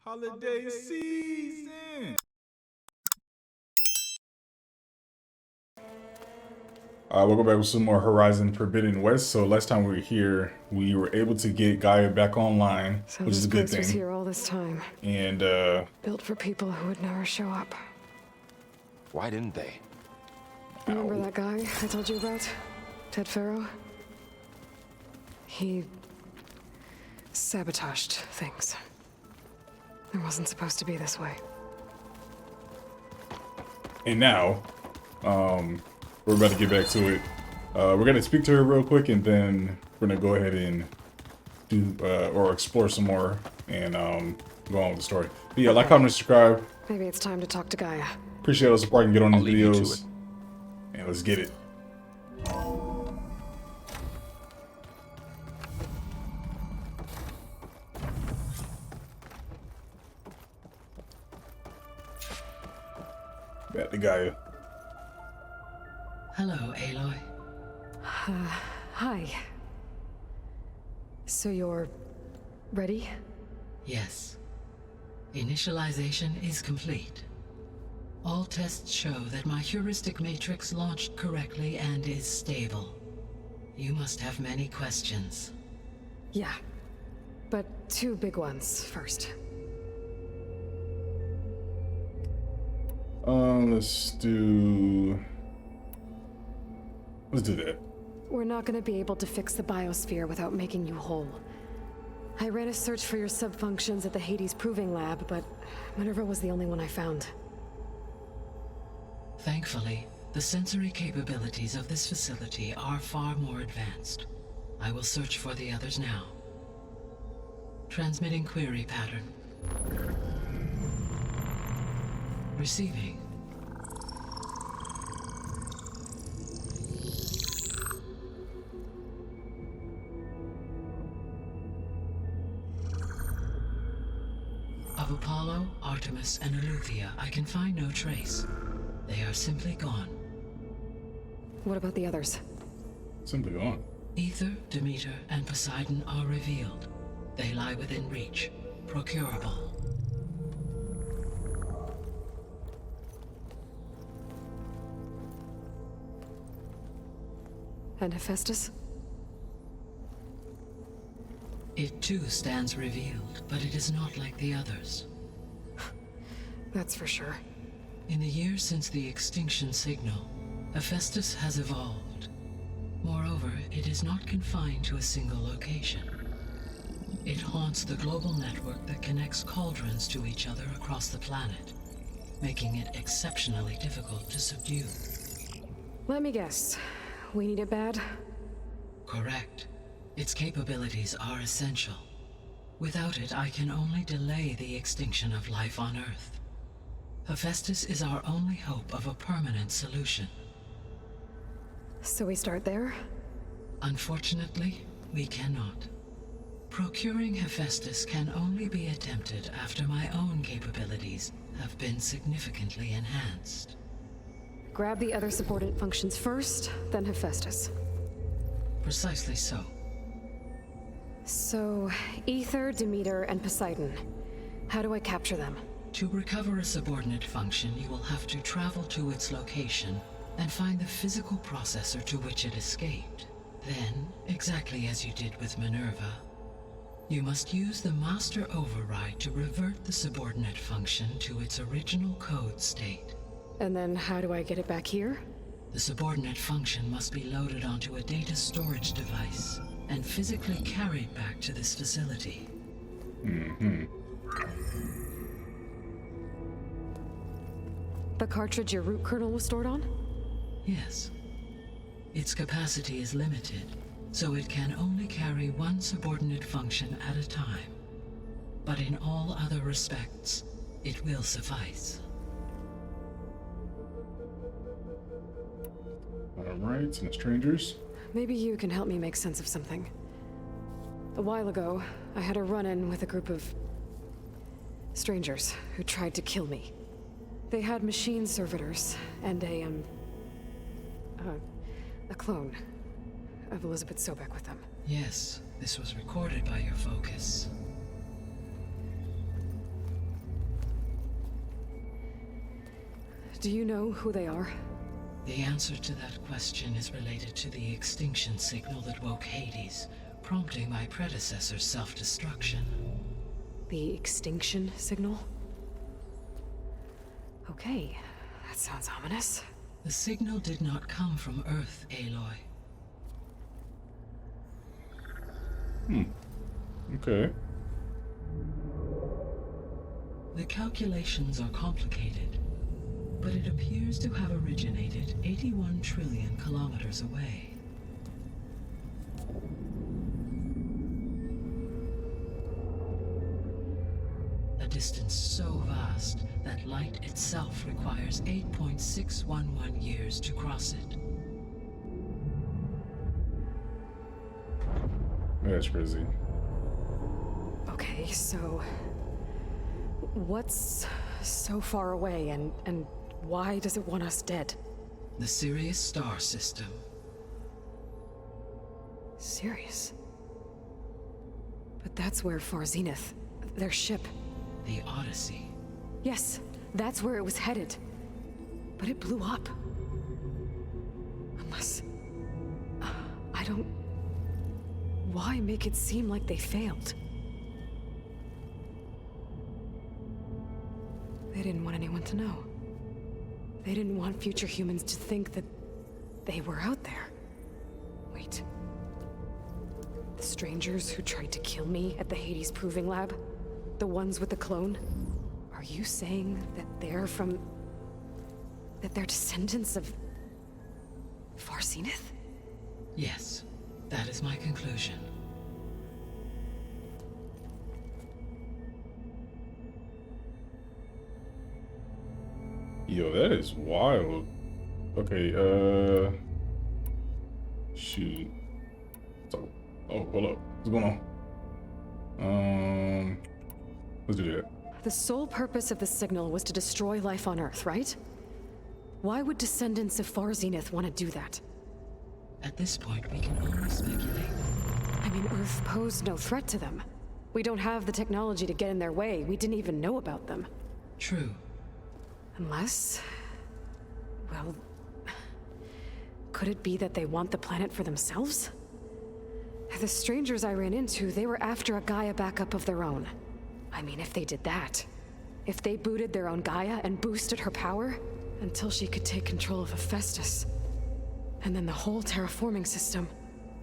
Holiday SZN. We'll go back with some more Horizon Forbidden West. So last time we were here, we were able to get Gaia back online, So which is a good this place was thing. here all this time, And built for people who would never show up. Why didn't they? Remember that guy I told you about? Ted Farrow? He sabotaged things. It wasn't supposed to be this way. and now, we're about to get back to it. We're gonna speak to her real quick, and then we're gonna go ahead and do or explore some more and go on with the story. But yeah, like, comment, subscribe. Maybe it's time to talk to Gaia. Appreciate all the support I can get on these leave you to videos. it. And let's get it. Back to Gaia. Hello, Aloy. Hi. So you're ready? Yes. Initialization is complete. All tests show that my heuristic matrix launched correctly and is stable. You must have many questions. Yeah. But two big ones first. Let's do that. We're not gonna be able to fix the biosphere without making you whole. I ran a search for your subfunctions at the Hades Proving Lab, but Minerva was the only one I found. Thankfully, the sensory capabilities of this facility are far more advanced. I will search for the others now. Transmitting query pattern. Receiving. Of Apollo, Artemis, and Eleuthia, I can find no trace. They are simply gone. What about the others? Simply on. Ether, Demeter, and Poseidon are revealed. They lie within reach, procurable. And Hephaestus? It too stands revealed, but it is not like the others. That's for sure. In the years since the extinction signal, Hephaestus has evolved. Moreover, it is not confined to a single location. It haunts the global network that connects cauldrons to each other across the planet, making it exceptionally difficult to subdue. Let me guess. We need it bad? Correct. Its capabilities are essential. Without it, I can only delay the extinction of life on Earth. Hephaestus is our only hope of a permanent solution. So we start there? Unfortunately, we cannot. Procuring Hephaestus can only be attempted after my own capabilities have been significantly enhanced. Grab the other subordinate functions first, then Hephaestus. Precisely so. So, Ether, Demeter, and Poseidon. How do I capture them? To recover a subordinate function, you will have to travel to its location and find the physical processor to which it escaped. Then, exactly as you did with Minerva, you must use the master override to revert the subordinate function to its original code state. And then how do I get it back here? The subordinate function must be loaded onto a data storage device and physically carried back to this facility. The cartridge your root kernel was stored on? Yes. Its capacity is limited, so it can only carry one subordinate function at a time. But in all other respects, it will suffice. Alright, some strangers. Maybe you can help me make sense of something. A while ago, I had a run-in with a group of strangers who tried to kill me. They had machine servitors and a clone of Elizabeth Sobek with them. Yes, this was recorded by your focus. Do you know who they are? The answer to that question is related to the extinction signal that woke Hades, prompting my predecessor's self-destruction. The extinction signal? Okay, that sounds ominous. The signal did not come from Earth, Aloy. Okay. The calculations are complicated, but it appears to have originated 81 trillion kilometers away. A distance so vast that light itself requires 8.611 years to cross it. That's crazy. Okay, so... what's so far away, and why does it want us dead? The Sirius star system. Sirius? But that's where Far Zenith, their ship... The Odyssey. Yes, that's where it was headed. But it blew up. Unless... I don't... Why make it seem like they failed? They didn't want anyone to know. They didn't want future humans to think that they were out there. Wait. The strangers who tried to kill me at the Hades Proving Lab? The ones with the clone? Are you saying that they're from... that they're descendants of... Far Zenith? Yes, that is my conclusion. Yo, that is wild. Okay, shoot. So, oh, hold up. What's going on? Let's do that. The sole purpose of the signal was to destroy life on Earth, right? Why would descendants of Far Zenith want to do that? At this point, we can only speculate. I mean, Earth posed no threat to them. We don't have the technology to get in their way. We didn't even know about them. True. Unless... well... could it be that they want the planet for themselves? The strangers I ran into, they were after a Gaia backup of their own. I mean, if they did that... if they booted their own Gaia and boosted her power... until she could take control of Hephaestus... and then the whole terraforming system...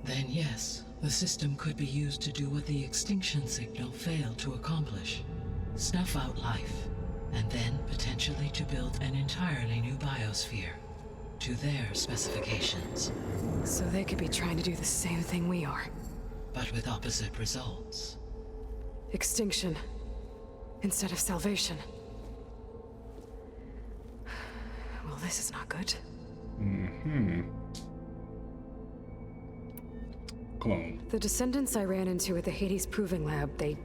Then yes, the system could be used to do what the extinction signal failed to accomplish. Snuff out life, and then potentially to build an entirely new biosphere, to their specifications. So they could be trying to do the same thing we are. But with opposite results. Extinction, instead of salvation. Well, this is not good. Clone. The descendants I ran into at the Hades Proving Lab, they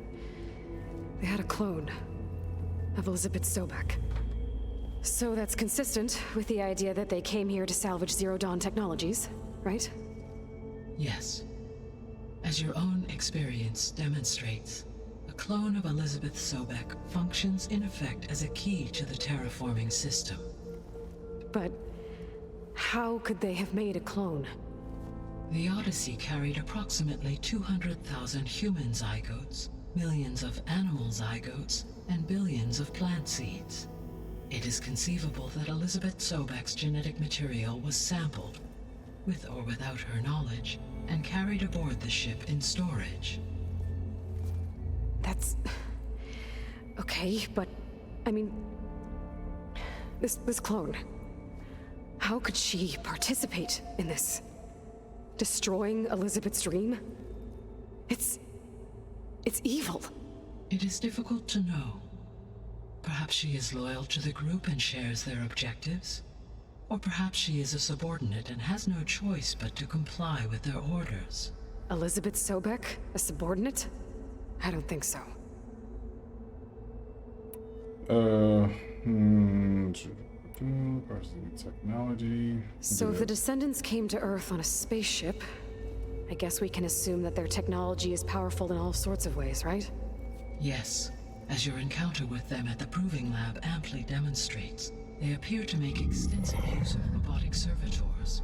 had a clone of Elizabeth Sobek. So that's consistent with the idea that they came here to salvage Zero Dawn technologies, right? Yes. As your own experience demonstrates, a clone of Elizabeth Sobek functions in effect as a key to the terraforming system. But how could they have made a clone? The Odyssey carried approximately 200,000 human zygotes, millions of animal zygotes, and billions of plant seeds. It is conceivable that Elizabeth Sobek's genetic material was sampled, with or without her knowledge, and carried aboard the ship in storage. That's... okay, but... I mean... This clone... how could she participate in this? Destroying Elizabeth's dream? It's evil. It is difficult to know. Perhaps she is loyal to the group and shares their objectives. Or perhaps she is a subordinate and has no choice but to comply with their orders. Elizabeth Sobek, a subordinate? I don't think so. Technology. So if the descendants came to Earth on a spaceship, I guess we can assume that their technology is powerful in all sorts of ways, right? Yes, As your encounter with them at the Proving Lab amply demonstrates, they appear to make extensive use of robotic servitors.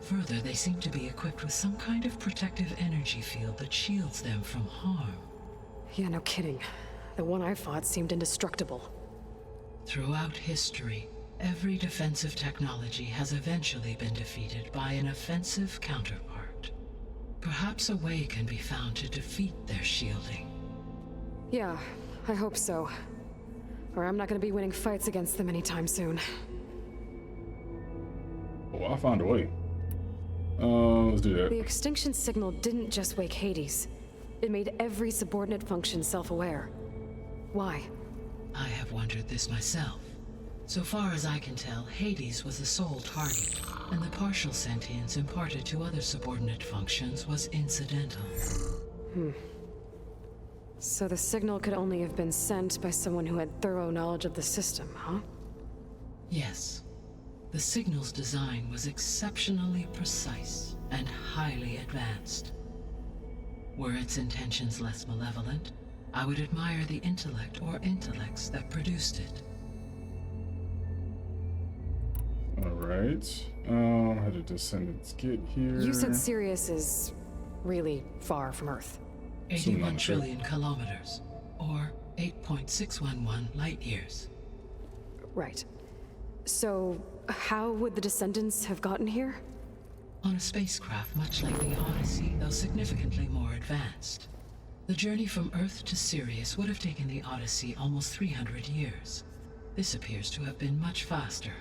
Further, they seem to be equipped with some kind of protective energy field that shields them from harm. Yeah, no kidding. The one I fought seemed indestructible. Throughout history, every defensive technology has eventually been defeated by an offensive counterpart. Perhaps a way can be found to defeat their shielding. Yeah, I hope so. Or I'm not gonna be winning fights against them anytime soon. Well, I'll find a way. Let's do that. The extinction signal didn't just wake Hades. It made every subordinate function self-aware. Why? I have wondered this myself. So far as I can tell, Hades was the sole target, and the partial sentience imparted to other subordinate functions was incidental. So the signal could only have been sent by someone who had thorough knowledge of the system, huh? Yes. The signal's design was exceptionally precise and highly advanced. Were its intentions less malevolent, I would admire the intellect or intellects that produced it. Alright. How did descendants get here? You said Sirius is really far from Earth. 81 trillion kilometers, or 8.611 light years. Right. So, how would the descendants have gotten here? On a spacecraft much like the Odyssey, though significantly more advanced. The journey from Earth to Sirius would have taken the Odyssey almost 300 years. This appears to have been much faster.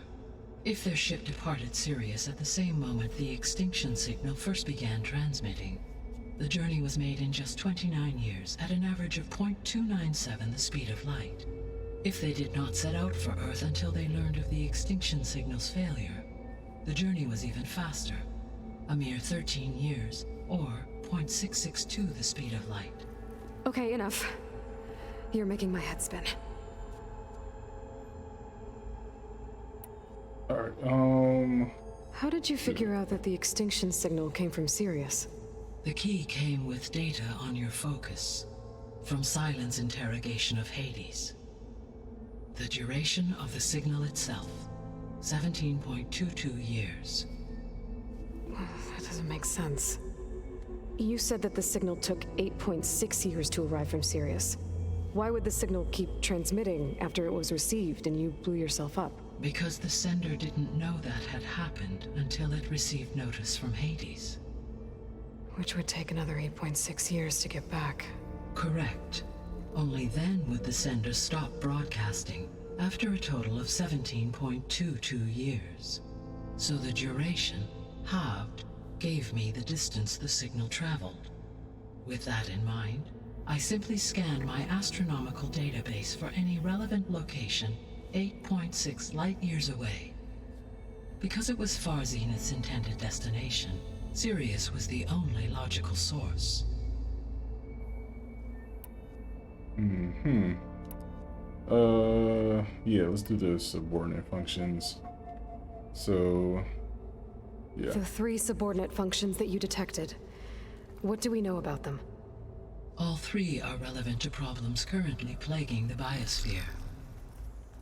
If their ship departed Sirius at the same moment the extinction signal first began transmitting, the journey was made in just 29 years at an average of 0.297 the speed of light. If they did not set out for Earth until they learned of the extinction signal's failure, the journey was even faster, a mere 13 years, or 0.662 the speed of light. Okay, enough. You're making my head spin. Alright, How did you figure out that the extinction signal came from Sirius? The key came with data on your focus, from Silent's interrogation of Hades. The duration of the signal itself, 17.22 years. That doesn't make sense. You said that the signal took 8.6 years to arrive from Sirius. Why would the signal keep transmitting after it was received and you blew yourself up? Because the sender didn't know that had happened until it received notice from Hades. Which would take another 8.6 years to get back. Correct. Only then would the sender stop broadcasting, after a total of 17.22 years. So the duration, halved, gave me the distance the signal traveled. With that in mind, I simply scanned my astronomical database for any relevant location 8.6 light years away. Because it was far Zenith's intended destination, Sirius was the only logical source. Yeah, let's do the subordinate functions. So, yeah. The 3 subordinate functions that you detected. What do we know about them? All 3 are relevant to problems currently plaguing the biosphere.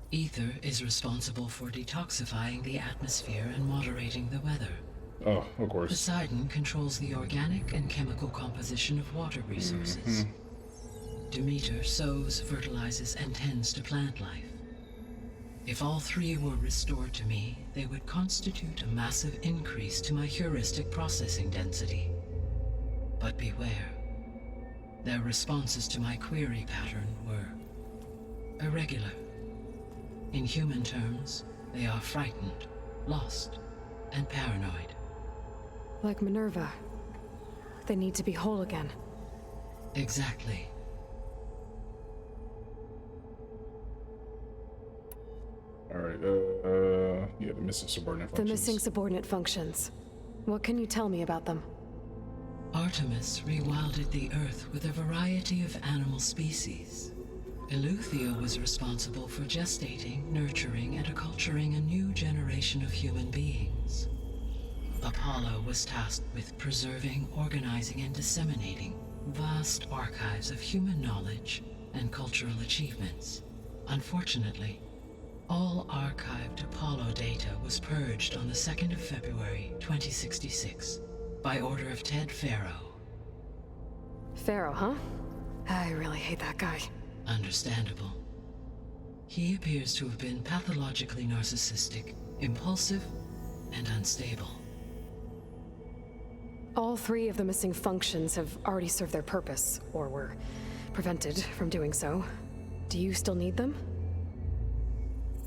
Ether is responsible for detoxifying the atmosphere and moderating the weather. Oh, of course. Poseidon controls the organic and chemical composition of water resources. Demeter sows, fertilizes, and tends to plant life. If all 3 were restored to me, they would constitute a massive increase to my heuristic processing density. But beware. Their responses to my query pattern were irregular. In human terms, they are frightened, lost, and paranoid. Like Minerva. They need to be whole again. Exactly. Alright, yeah, the missing subordinate The functions. missing subordinate functions. What can you tell me about them? Artemis rewilded the Earth with a variety of animal species. Eleuthia was responsible for gestating, nurturing, and acculturating a new generation of human beings. Apollo was tasked with preserving, organizing, and disseminating vast archives of human knowledge, and cultural achievements. Unfortunately, all archived Apollo data was purged on the 2nd of February, 2066, by order of Ted Farrow. Pharaoh, huh? I really hate that guy. Understandable. He appears to have been pathologically narcissistic, impulsive, and unstable. All 3 of the missing functions have already served their purpose, or were prevented from doing so. Do you still need them?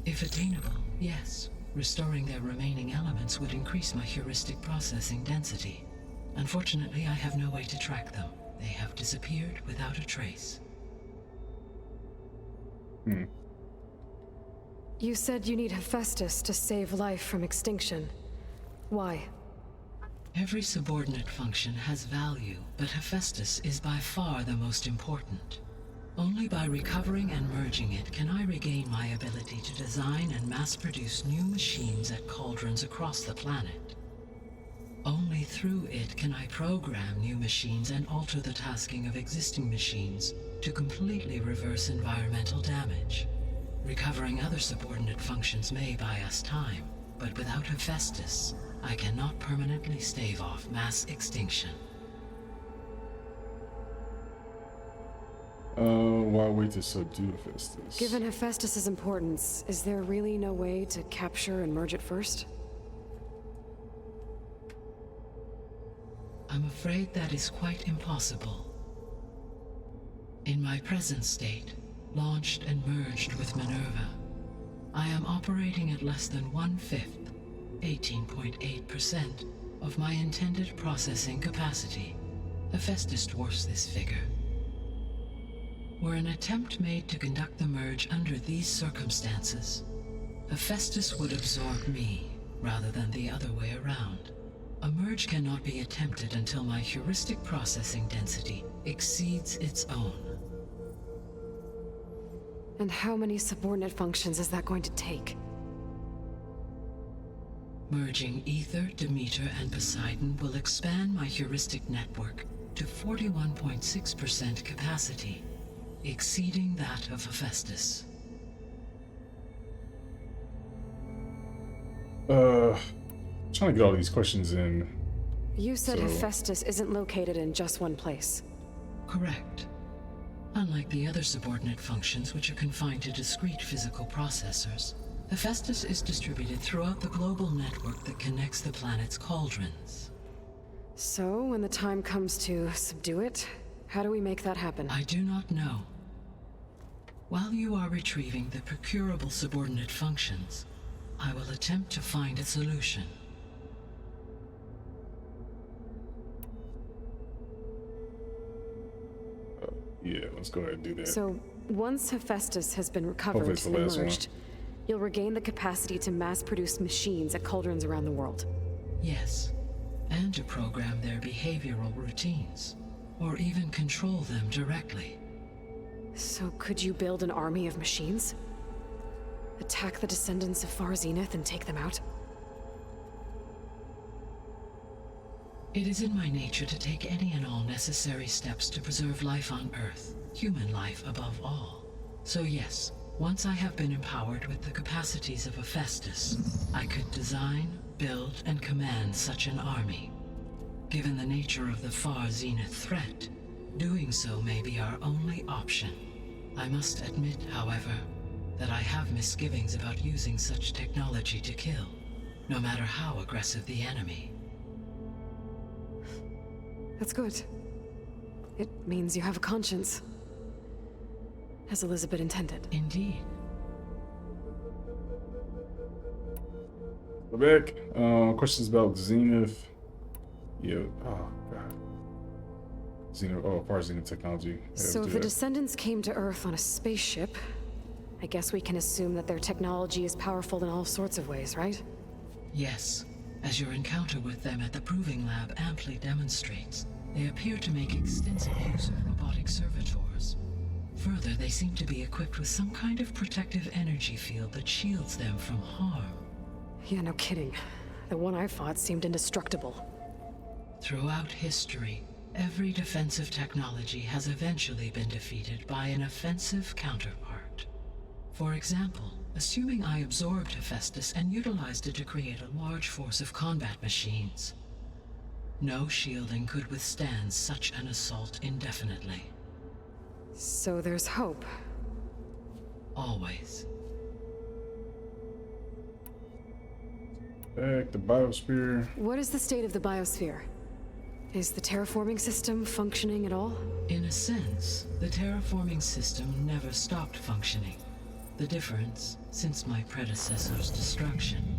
If attainable, yes. Restoring their remaining elements would increase my heuristic processing density. Unfortunately, I have no way to track them. They have disappeared without a trace. You said you need Hephaestus to save life from extinction. Why? Every subordinate function has value, but Hephaestus is by far the most important. Only by recovering and merging it can I regain my ability to design and mass-produce new machines at cauldrons across the planet. Only through it can I program new machines and alter the tasking of existing machines to completely reverse environmental damage. Recovering other subordinate functions may buy us time, but without Hephaestus, I cannot permanently stave off mass extinction. Why wait to subdue Hephaestus? Given Hephaestus's importance, is there really no way to capture and merge it first? I'm afraid that is quite impossible. In my present state, launched and merged with Minerva, I am operating at less than 1/5, 18.8%, of my intended processing capacity. Hephaestus dwarfs this figure. Were an attempt made to conduct the merge under these circumstances, Hephaestus would absorb me, rather than the other way around. A merge cannot be attempted until my heuristic processing density exceeds its own. And how many subordinate functions is that going to take? Merging Ether, Demeter, and Poseidon will expand my heuristic network to 41.6% capacity, exceeding that of Hephaestus. Trying to get all these questions in. You said So- Hephaestus isn't located in just one place. Correct. Unlike the other subordinate functions, which are confined to discrete physical processors, Hephaestus is distributed throughout the global network that connects the planet's cauldrons. So, when the time comes to subdue it, how do we make that happen? I do not know. While you are retrieving the procurable subordinate functions, I will attempt to find a solution. Yeah, let's go ahead and do that. So, once Hephaestus has been Hopefully recovered it's the and last one. merged, you'll regain the capacity to mass-produce machines at cauldrons around the world. Yes, and to program their behavioral routines, or even control them directly. So could you build an army of machines? Attack the descendants of Far Zenith and take them out? It is in my nature to take any and all necessary steps to preserve life on Earth, human life above all. So yes, once I have been empowered with the capacities of Hephaestus, I could design, build, and command such an army. Given the nature of the Far Zenith threat, doing so may be our only option. I must admit, however, that I have misgivings about using such technology to kill, no matter how aggressive the enemy. That's good. It means you have a conscience. As Elizabeth intended. Indeed. We're back. Questions about Zenith. Yeah. Oh god. Zenith. Oh, Far Zenith technology. Yeah, So let's if do the that. descendants came to Earth on a spaceship, I guess we can assume that their technology is powerful in all sorts of ways, right? Yes, as your encounter with them at the Proving Lab amply demonstrates, they appear to make extensive use of robotic servitors. Further, they seem to be equipped with some kind of protective energy field that shields them from harm. Yeah, no kidding. The one I fought seemed indestructible. Throughout history, Every defensive technology has eventually been defeated by an offensive counterpart. For example, assuming I absorbed Hephaestus and utilized it to create a large force of combat machines. No shielding could withstand such an assault indefinitely. So there's hope. Always. Back the biosphere. What is the state of the biosphere? Is the terraforming system functioning at all? In a sense, the terraforming system never stopped functioning. The difference, since my predecessor's destruction,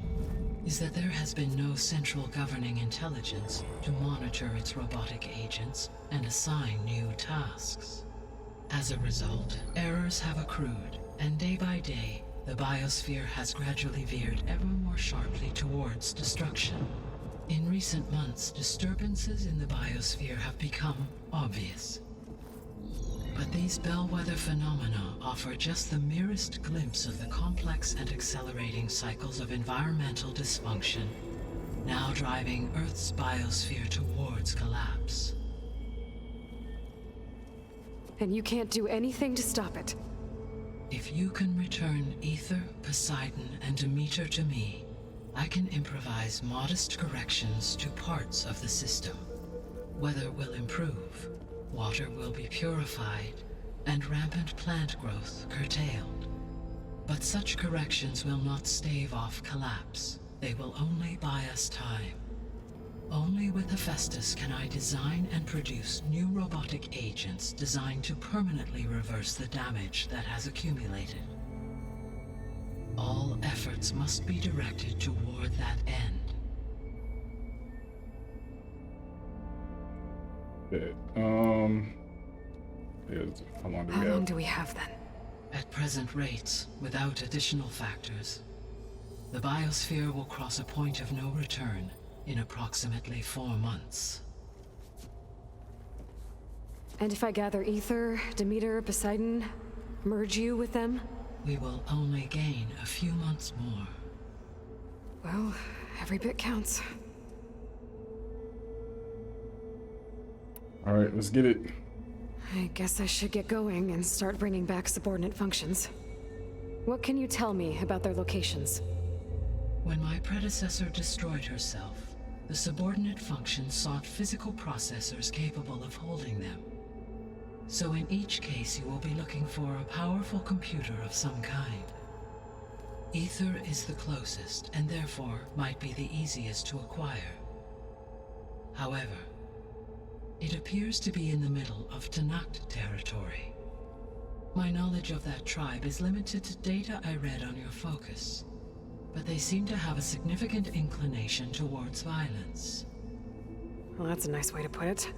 is that there has been no central governing intelligence to monitor its robotic agents and assign new tasks. As a result, errors have accrued, and day by day, the biosphere has gradually veered ever more sharply towards destruction. In recent months, disturbances in the biosphere have become obvious. But these bellwether phenomena offer just the merest glimpse of the complex and accelerating cycles of environmental dysfunction, now driving Earth's biosphere towards collapse. And you can't do anything to stop it? If you can return Ether, Poseidon, and Demeter to me, I can improvise modest corrections to parts of the system. Weather will improve, water will be purified, and rampant plant growth curtailed. But such corrections will not stave off collapse. They will only buy us time. Only with Hephaestus can I design and produce new robotic agents designed to permanently reverse the damage that has accumulated. All efforts must be directed toward that end. Yeah, how long do we How have? long do we have then? At present rates, without additional factors, the biosphere will cross a point of no return in approximately 4 months. And if I gather Ether, Demeter, Poseidon, merge you with them? We will only gain a few months more. Well, every bit counts. All right, let's get it. I guess I should get going and start bringing back subordinate functions. What can you tell me about their locations? When my predecessor destroyed herself, the subordinate functions sought physical processors capable of holding them. So in each case, you will be looking for a powerful computer of some kind. Ether is the closest, and therefore might be the easiest to acquire. However, it appears to be in the middle of Tanakh territory. My knowledge of that tribe is limited to data I read on your focus, but they seem to have a significant inclination towards violence. Well, that's a nice way to put it.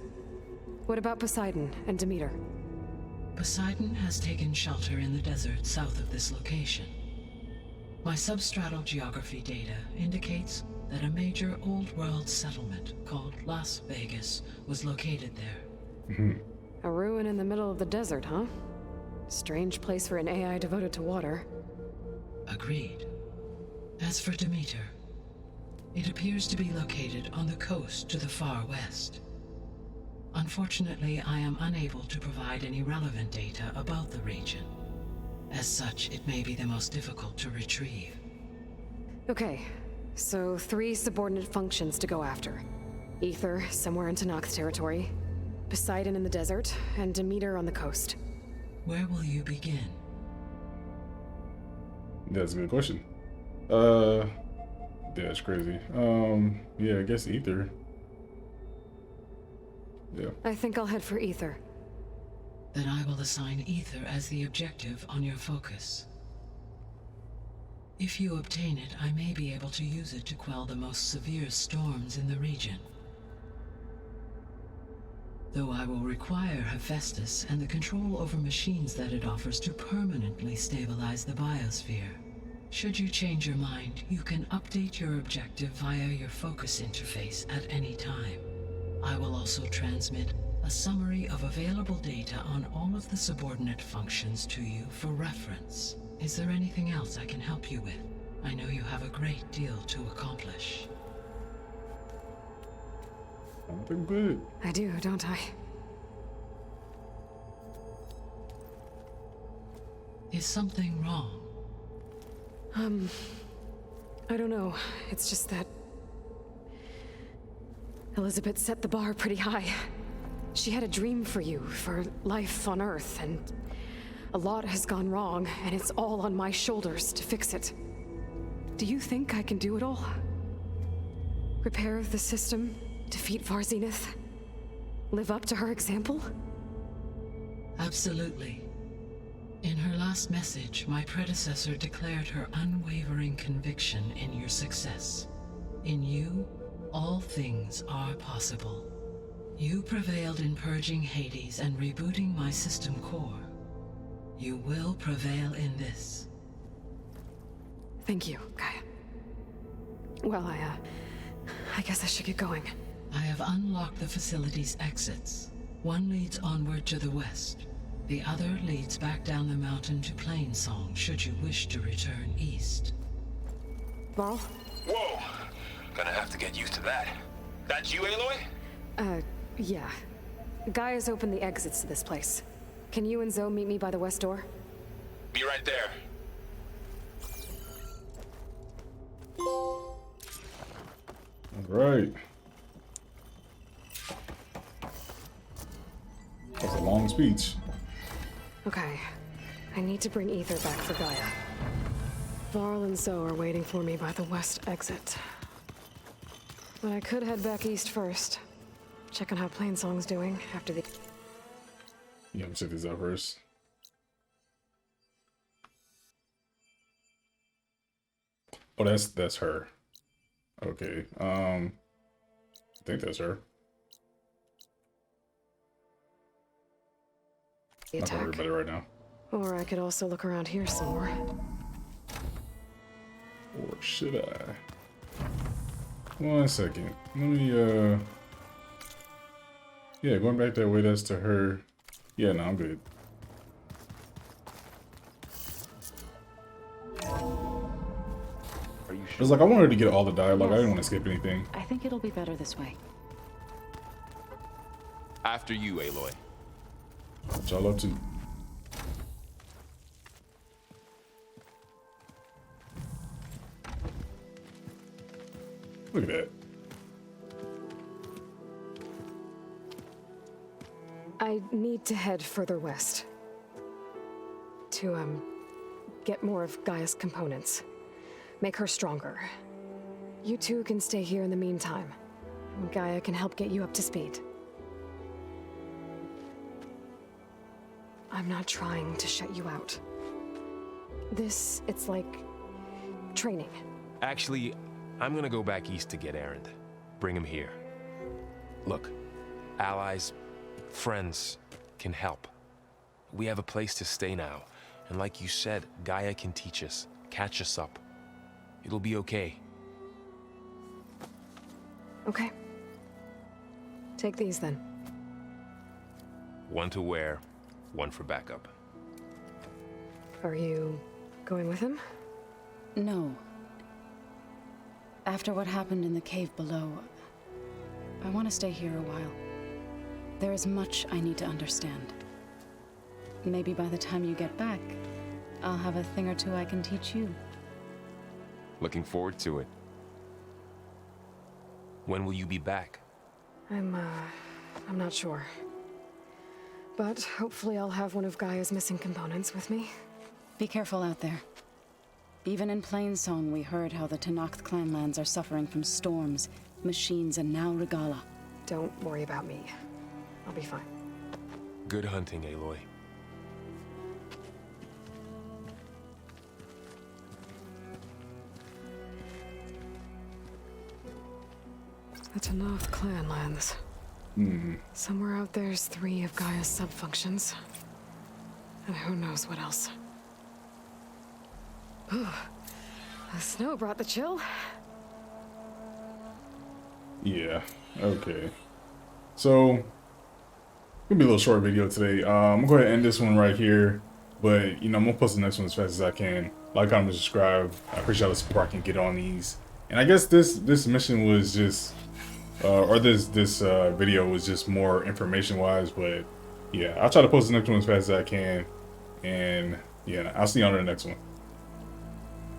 What about Poseidon and Demeter? Poseidon has taken shelter in the desert south of this location. My substratal geography data indicates that a major old-world settlement called Las Vegas was located there. A ruin in the middle of the desert, huh? Strange place for an AI devoted to water. Agreed. As for Demeter, it appears to be located on the coast to the far west. Unfortunately, I am unable to provide any relevant data about the region. As such, it may be the most difficult to retrieve. Okay, so 3 subordinate functions to go after. Ether, somewhere in Tanakh territory. Poseidon in the desert, and Demeter on the coast. Where will you begin? That's a good question. That's crazy. Yeah, I guess Ether. Yeah. I think I'll head for Ether. Then I will assign Ether as the objective on your focus. If you obtain it, I may be able to use it to quell the most severe storms in the region. Though I will require Hephaestus and the control over machines that it offers to permanently stabilize the biosphere. Should you change your mind, you can update your objective via your focus interface at any time. I will also transmit a summary of available data on all of the subordinate functions to you for reference. Is there anything else I can help you with? I know you have a great deal to accomplish. Something good. I do, don't I? Is something wrong? I don't know. It's just that Elizabeth set the bar pretty high. She had a dream for you, for life on Earth, and a lot has gone wrong, and it's all on my shoulders to fix it. Do you think I can do it all? Repair the system, defeat Varzenith, live up to her example? Absolutely. In her last message, my predecessor declared her unwavering conviction in your success. In you, all things are possible. You prevailed in purging Hades and rebooting my system core. You will prevail in this. Thank you, Gaia. Well, I guess I should get going. I have unlocked the facility's exits. One leads onward to the west. The other leads back down the mountain to Plainsong, should you wish to return east. Varl? Whoa! Gonna have to get used to that. That's you, Aloy? Yeah. Gaia's opened the exits to this place. Can you and Zoe meet me by the west door? Be right there. All right. That's a long speech. Okay. I need to bring Ether back for Gaia. Varl and Zoe are waiting for me by the west exit. But I could head back east first. Check on how Plainsong's doing after the... Yeah, I'm check this out first. Oh, that's her. Okay. I think that's her. Not attack. everybody right now. Or I could also look around here some more. Or should I? 1 second. Let me, yeah, going back that way, that's to her. Yeah, no, I'm good. Are you It sure? was like, I wanted to get all the dialogue. I didn't want to skip anything. I think it'll be better this way. After you, Aloy. Which I love too. Look at that. I need to head further west. To, get more of Gaia's components. Make her stronger. You two can stay here in the meantime. Gaia can help get you up to speed. I'm not trying to shut you out. It's like training. Actually, I'm gonna go back east to get Erend. Bring him here. Look, allies, friends can help. We have a place to stay now. And like you said, Gaia can teach us, catch us up. It'll be okay. Okay. Take these then. One to wear, one for backup. Are you going with him? No. After what happened in the cave below, I want to stay here a while. There is much I need to understand. Maybe by the time you get back, I'll have a thing or two I can teach you. Looking forward to it. When will you be back? I'm not sure. But hopefully I'll have one of Gaia's missing components with me. Be careful out there. Even in Plainsong, we heard how the Tenakth clanlands are suffering from storms, machines, and now Regala. Don't worry about me. I'll be fine. Good hunting, Aloy. The Tenakth clanlands. Somewhere out there's 3 of Gaia's sub-functions. And who knows what else. Ooh, the snow brought the chill. Yeah, okay. So, gonna be a little short video today. I'm gonna go ahead and end this one right here. But, you know, I'm gonna post the next one as fast as I can. Like, comment, subscribe. I appreciate all the support I can get on these. And I guess this mission was just or this video was just more information wise. But yeah, I'll try to post the next one as fast as I can, and yeah, I'll see you on the next one.